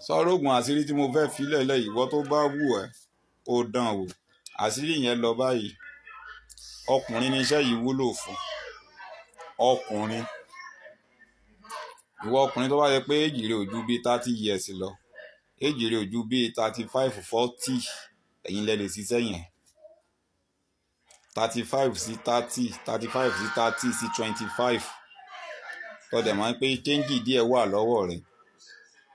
sọ̀rọ̀ oògùn àṣírí tí mo fẹ́ fi lẹ́lẹ́ ìwọ tó bá wù ẹ́ kó dán wò. Àṣírí yẹn lọ báyìí. Ọkùnrin ni iṣẹ́ yìí wúlò fún. Ọkùnrin, ìwọ ọkùnrin tó bá yẹ pé èjì rẹ ò ju bíi 30 years lọ, èjì rẹ ò ju bíi 35 40, ẹ̀yin lẹ lè ṣiṣẹ́ yẹn. 35 sí 30, 35 sí 30 sí 25, tọ́dẹ̀ mọ́ pé kéńjì díẹ̀ wà lọ́wọ́ rẹ̀,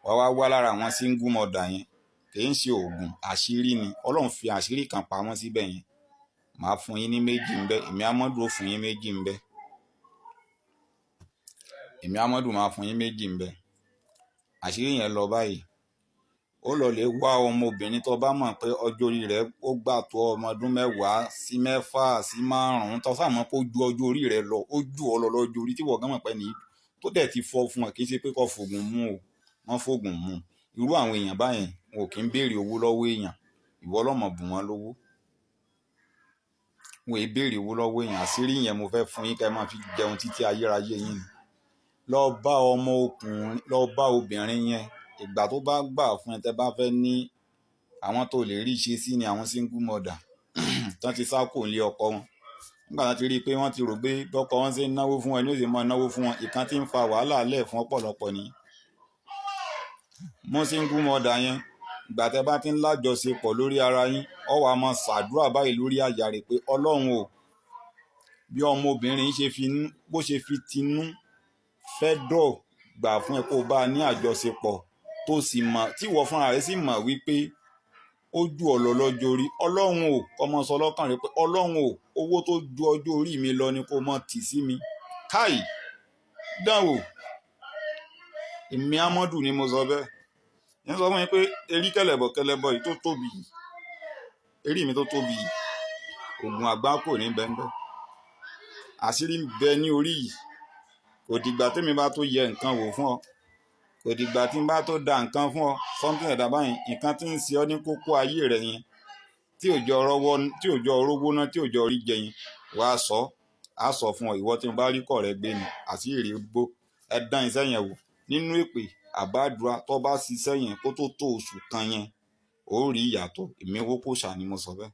wá wá lára àwọn single mother yẹn. Kì í ṣe oògùn, àṣírí ni. Ọlọ́run fi àṣírí kan pamọ́ síbẹ̀ yẹn. Màá fún yín ní méjì ńbẹ, èmi Amadu ó fún yín méjì ńbẹ. Èmi Amadu máa fún yín méjì ńbẹ. Àṣírí yẹn lọ báyìí. Ó lọ lè wá ọmọbìnrin tó bá mọ̀ pé ọjọ́ orí rẹ̀ ó gbà tó ọmọ ọdún 10 sí 6 sí 5, tó sá mọ̀ pé ó ju ọjọ́ orí rẹ̀ lọ, ó ju ọ lọ lọ́jọ́ orí tí wọ́n gán mọ̀ pé ní tó dẹ̀ ti fọ́ fún ọ, kì í ṣe pé kó fògùn mú o, wọ́n fògùn mú. Irú àwọn èèyàn báyẹn wọn ò kí ń béèrè owó lọ́wọ́ èèyàn, ìwọ lọ́mọ bù wọ́n lówó. Wọn ì béèrè owó lọ́wọ́ èèyàn. Àṣírí yẹn mo fẹ́ fún yín kẹ́ máa fi jẹun títí ayérayé yín. Lọ bá ọmọ ọkùnrin, lọ bá obìnrin yẹn, ìgbà tó bá gbà fún ẹ tẹ́ bá fẹ́ ní àwọn tó lè rí ṣe sí ni àwọn single mother tán ti sá kò nílé ọkọ wọn. Nígbà tán ti rí i pé wọ́n ti rò pé bọ́kọ wọn ṣe ń náwó fún wọn ní ó sì máa náwó fún wọn, ìkan tí ń fa wàhálà lẹ̀ fún ọ̀pọ̀lọpọ̀ ni. Mọ́ single mother yẹn, ìgbà tẹ́ bá ti ń lájọṣepọ̀ lórí ara yín, ọ wá máa ṣàdúrà báyìí lórí àyà rẹ̀ pé Ọlọ́run o, bí ọmọbìnrin ṣe fi bó ṣe fi tinú fẹ́ dọ̀ gbà fún ẹ kó bá ní àjọṣepọ̀ tó sì mọ̀ tí ìwọ fúnra rẹ̀ sì mọ̀ wípé ó ju ọ lọ lọ́jọ́ orí. Ọlọ́run o, ọmọ sọ lọ́kàn rẹ̀ pé Ọlọ́run o, owó tó ju ọjọ́ orí mi lọ ni kó mọ̀ tì sí mi. Káì dánwò. Èmi Amadu ni mo sọ bẹ́ẹ̀. Yẹn sọ fún mi pé erí kẹlẹ̀bọ̀ yìí tó tóbi yìí, erí mi tó tóbi yìí, oògùn àgbá kò ní bẹ́ẹ̀. Àṣírí ń bẹ ní orí yìí. Kò dìgbà tèmi bá tó yẹ nǹkan wò fún ọ, kò dìgbà tí n bá tó da nǹkan fún ọ, something ẹ̀dá báyìí, nǹkan tí ń ṣe ọ ní kókó ayé rẹ yẹn, tí òjò orógbó náà, tí òjò orí jẹ yẹn, wàá sọ, á sọ fún ọ. Ìwọ tí mo bá rí kọ̀ rẹ gbé ni, àṣírí gbó. Ẹ dán iṣẹ́ yẹn wò nínú èpè àbádùá tó bá ṣiṣẹ́ yẹn kó tó oṣù kan yẹn, ó rí ìyàtọ̀. Èmi wó kó ṣà ni mo sọ bẹ́ẹ̀.